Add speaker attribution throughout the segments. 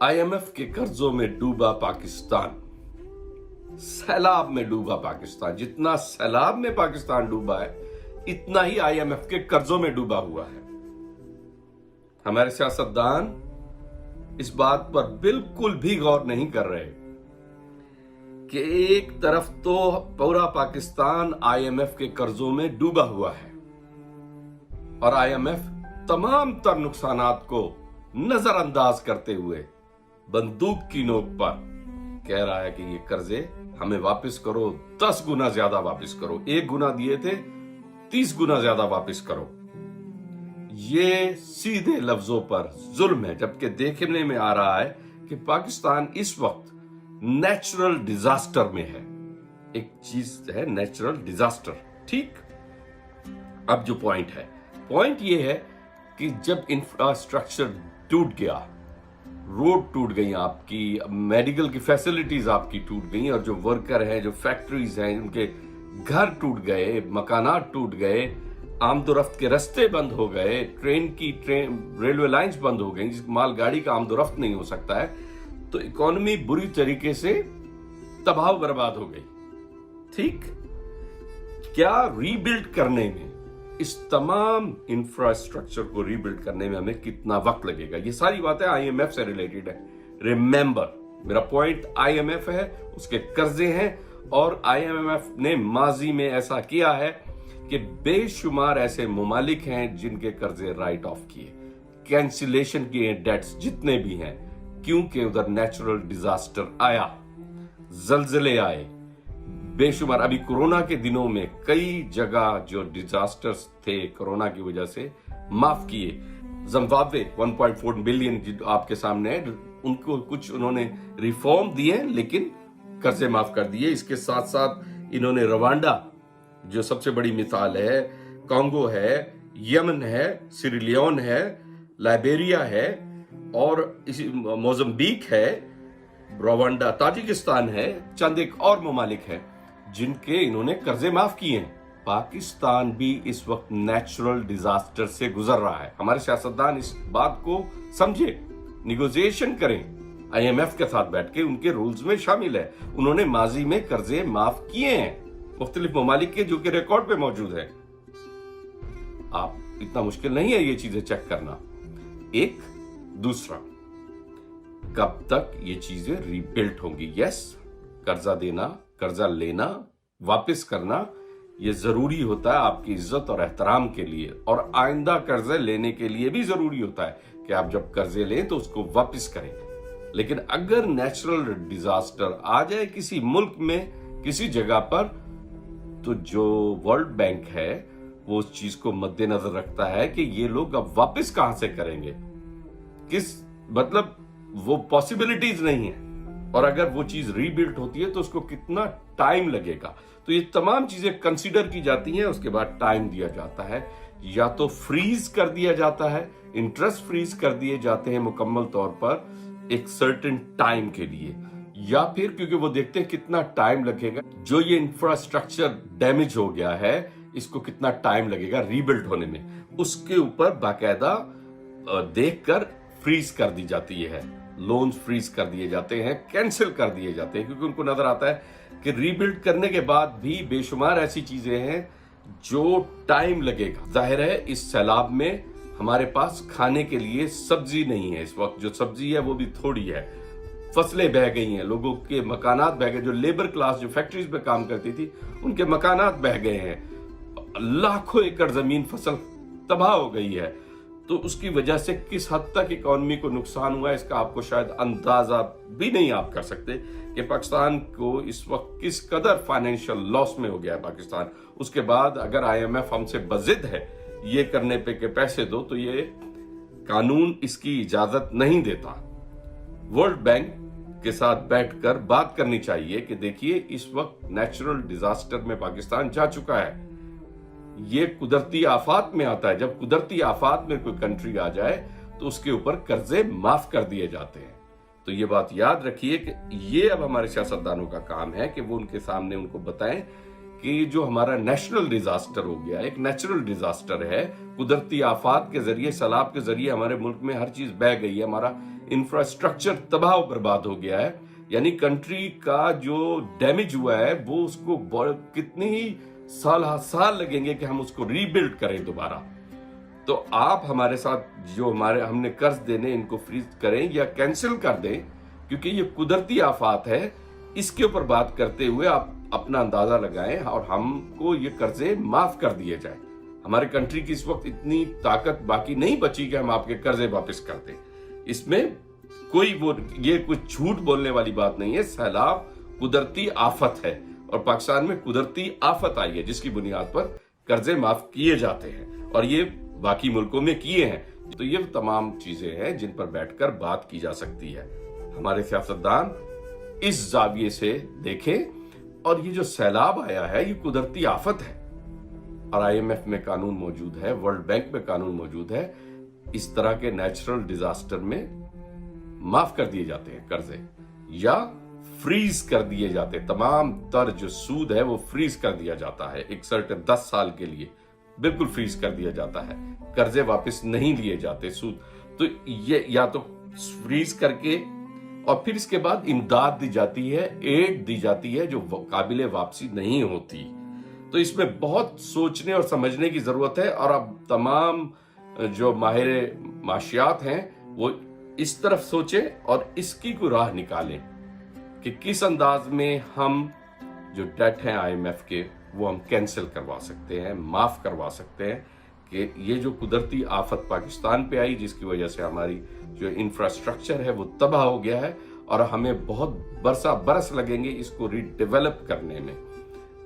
Speaker 1: IMF के कर्जों में डूबा पाकिस्तान, सैलाब में डूबा पाकिस्तान। जितना सैलाब में पाकिस्तान डूबा है, इतना ही आईएमएफ के कर्जों में डूबा हुआ है। हमारे सियासतदान इस बात पर बिल्कुल भी गौर नहीं कर रहे कि एक तरफ तो पूरा पाकिस्तान आईएमएफ के कर्जों में डूबा हुआ है और आईएमएफ तमाम तर नुकसानात को नजरअंदाज करते हुए बंदूक की नोक पर कह रहा है कि ये कर्जे हमें वापस करो, 10 गुना ज्यादा वापस करो, 1 गुना दिए थे 30 गुना ज्यादा वापस करो। ये सीधे लफ्जों पर जुल्म है, जबकि देखने में आ रहा है कि पाकिस्तान इस वक्त नेचुरल डिजास्टर में है। एक चीज है नेचुरल डिजास्टर, ठीक। अब जो पॉइंट ये है कि जब इंफ्रास्ट्रक्चर टूट गया, रोड टूट गई आपकी, मेडिकल की फैसिलिटीज आपकी टूट गई, और जो वर्कर हैं, जो फैक्ट्रीज हैं, उनके घर टूट गए, मकानात टूट गए, आमदोरफ्त के रास्ते बंद हो गए, रेलवे लाइंस बंद हो गई, मालगाड़ी का आमदोरफ्त नहीं हो सकता है, तो इकोनॉमी बुरी तरीके से तबाह बर्बाद हो गई। ठीक, क्या रीबिल्ड करने में, इस तमाम इंफ्रास्ट्रक्चर को रीबिल्ड करने में हमें कितना वक्त लगेगा? ये सारी बातें आईएमएफ से रिलेटेड है। रिमेंबर, मेरा पॉइंट आईएमएफ है, उसके कर्जे हैं, और आईएमएफ ने माजी में ऐसा किया है कि बेशुमार ऐसे ममालिक हैं जिनके कर्जे राइट ऑफ किए, कैंसिलेशन किए डेट्स जितने भी हैं, क्योंकि उधर नेचुरल डिजास्टर आया, जलजले आए, बेशुमार। अभी कोरोना के दिनों में कई जगह जो डिजास्टर्स थे कोरोना की वजह से, माफ किए। जिम्बाब्वे 1.4 बिलियन आपके सामने है, उनको कुछ उन्होंने रिफॉर्म दिए लेकिन कर्जे माफ कर दिए। इसके साथ साथ इन्होंने रवांडा, जो सबसे बड़ी मिसाल है, कांगो है, यमन है, सिरिलियन है, लाइबेरिया है, और इसी मोजम्बिक है, रवांडा, ताजिकिस्तान है, चंद एक और ममालिक है जिनके इन्होंने कर्जे माफ किए हैं। पाकिस्तान भी इस वक्त नेचुरल डिजास्टर से गुजर रहा है। हमारे सियासतदान इस बात को समझे, निगोशिएशन करें, आईएमएफ के साथ बैठ के, उनके रूल्स में शामिल है। उन्होंने माजी में कर्जे माफ किए हैं मुख्तलिफ ममालिक के, जो कि रिकॉर्ड पे मौजूद है। आप, इतना मुश्किल नहीं है ये चीजें चेक करना। एक दूसरा, कब तक ये चीजें रीबिल्ड होंगी? यस, कर्जा देना, कर्जा लेना, वापस करना, ये जरूरी होता है आपकी इज्जत और एहतराम के लिए, और आइंदा कर्जे लेने के लिए भी जरूरी होता है कि आप जब कर्जे लें तो उसको वापस करें। लेकिन अगर नेचुरल डिजास्टर आ जाए किसी मुल्क में, किसी जगह पर, तो जो वर्ल्ड बैंक है वो उस चीज को मद्देनजर रखता है कि ये लोग अब वापस कहां से करेंगे, मतलब वो पॉसिबिलिटीज नहीं है, और अगर वो चीज रीबिल्ड होती है तो उसको कितना टाइम लगेगा। तो ये तमाम चीजें कंसीडर की जाती हैं, उसके बाद टाइम दिया जाता है। या तो फ्रीज कर दिया जाता है, इंटरेस्ट फ्रीज कर दिए जाते हैं मुकम्मल तौर पर एक सर्टेन टाइम के लिए, या फिर क्योंकि वो देखते हैं कितना टाइम लगेगा, जो ये इंफ्रास्ट्रक्चर डैमेज हो गया है इसको कितना टाइम लगेगा रीबिल्ड होने में, उसके ऊपर बाकायदा देखकर फ्रीज कर दी जाती है, लोन्स फ्रीज कर दिए जाते हैं, कैंसिल कर दिए जाते हैं, क्योंकि उनको नजर आता है कि रीबिल्ड करने के बाद भी बेशुमार ऐसी चीजें हैं जो टाइम लगेगा। जाहिर है इस सैलाब में हमारे पास खाने के लिए सब्जी नहीं है, इस वक्त जो सब्जी है वो भी थोड़ी है, फसलें बह गई हैं, लोगों के मकानात बह गए, जो लेबर क्लास जो फैक्ट्रीज पे काम करती थी उनके मकानात बह गए हैं, लाखों एकड़ जमीन फसल तबाह हो गई है। तो उसकी वजह से किस हद तक इकोनॉमी को नुकसान हुआ है, इसका आपको शायद अंदाजा भी नहीं आप कर सकते कि पाकिस्तान को इस वक्त किस कदर फाइनेंशियल लॉस में हो गया है पाकिस्तान। उसके बाद अगर आईएमएफ हमसे बजिद है ये करने पे के पैसे दो, तो ये कानून इसकी इजाजत नहीं देता। वर्ल्ड बैंक के साथ बैठकर बात करनी चाहिए कि देखिए इस वक्त नेचुरल डिजास्टर में पाकिस्तान जा चुका है। ये कुदरती आफात में आता है, जब कुदरती आफात में कोई कंट्री आ जाए तो उसके ऊपर कर्जे माफ कर दिए जाते हैं। तो ये बात याद रखिए कि ये अब हमारे सियासतदानों का काम है कि वो उनके सामने उनको बताएं कि जो हमारा नेशनल डिजास्टर हो गया, एक नेचुरल डिजास्टर है, कुदरती आफात के जरिए, सैलाब के जरिए हमारे मुल्क में हर चीज बह गई है, हमारा इंफ्रास्ट्रक्चर तबाह बर्बाद हो गया है, यानी कंट्री का जो डैमेज हुआ है वो उसको कितनी ही साल लगेंगे कि हम उसको रीबिल्ड करें दोबारा। तो आप हमारे साथ जो हमने कर्ज देने इनको फ्रीज करें या कैंसिल कर दें, क्योंकि ये कुदरती आफात है। इसके ऊपर बात करते हुए आप अपना अंदाजा लगाएं और हमको ये कर्जे माफ कर दिए जाए। हमारे कंट्री की इस वक्त इतनी ताकत बाकी नहीं बची कि हम आपके कर्जे वापस कर दें। इसमें ये कुछ झूठ बोलने वाली बात नहीं है। सैलाब कुदरती आफत है और पाकिस्तान में कुदरती आफत आई है जिसकी बुनियाद पर कर्जे माफ किए जाते हैं और ये बाकी मुल्कों में किए हैं। तो ये तमाम चीजें हैं जिन पर बैठकर बात की जा सकती है। हमारे सियासतदान इस जाविये से देखें और ये जो सैलाब आया है ये कुदरती आफत है और IMF में कानून मौजूद है, वर्ल्ड बैंक में कानून मौजूद है। इस तरह के नेचुरल डिजास्टर में माफ कर दिए जाते हैं कर्जे या फ्रीज कर दिए जाते हैं। तमाम तर जो सूद है वो फ्रीज कर दिया जाता है, एक सर्टेन 10 साल के लिए बिल्कुल फ्रीज कर दिया जाता है। कर्जे वापस नहीं लिए जाते, सूद तो ये या तो फ्रीज करके और फिर इसके बाद इमदाद दी जाती है, एड दी जाती है जो काबिले वापसी नहीं होती। तो इसमें बहुत सोचने और समझने की जरूरत है और अब तमाम जो माहिर माशियात हैं वो इस तरफ सोचें और इसकी कोई राह निकालें कि किस अंदाज में हम जो डेट हैं IMF के वो हम कैंसिल करवा सकते हैं, माफ करवा सकते हैं कि ये जो कुदरती आफत पाकिस्तान पे आई जिसकी वजह से हमारी जो इंफ्रास्ट्रक्चर है वो तबाह हो गया है और हमें बहुत बरस लगेंगे इसको रीडेवलप करने में।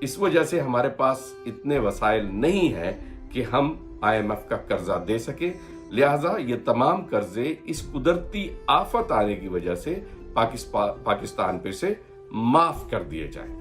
Speaker 1: इस वजह से हमारे पास इतने वसाइल नहीं है कि हम IMF का कर्जा दे सके। लिहाजा ये तमाम कर्जे इस कुदरती आफत आने की वजह से पाकिस्तान पे से माफ कर दिए जाएं।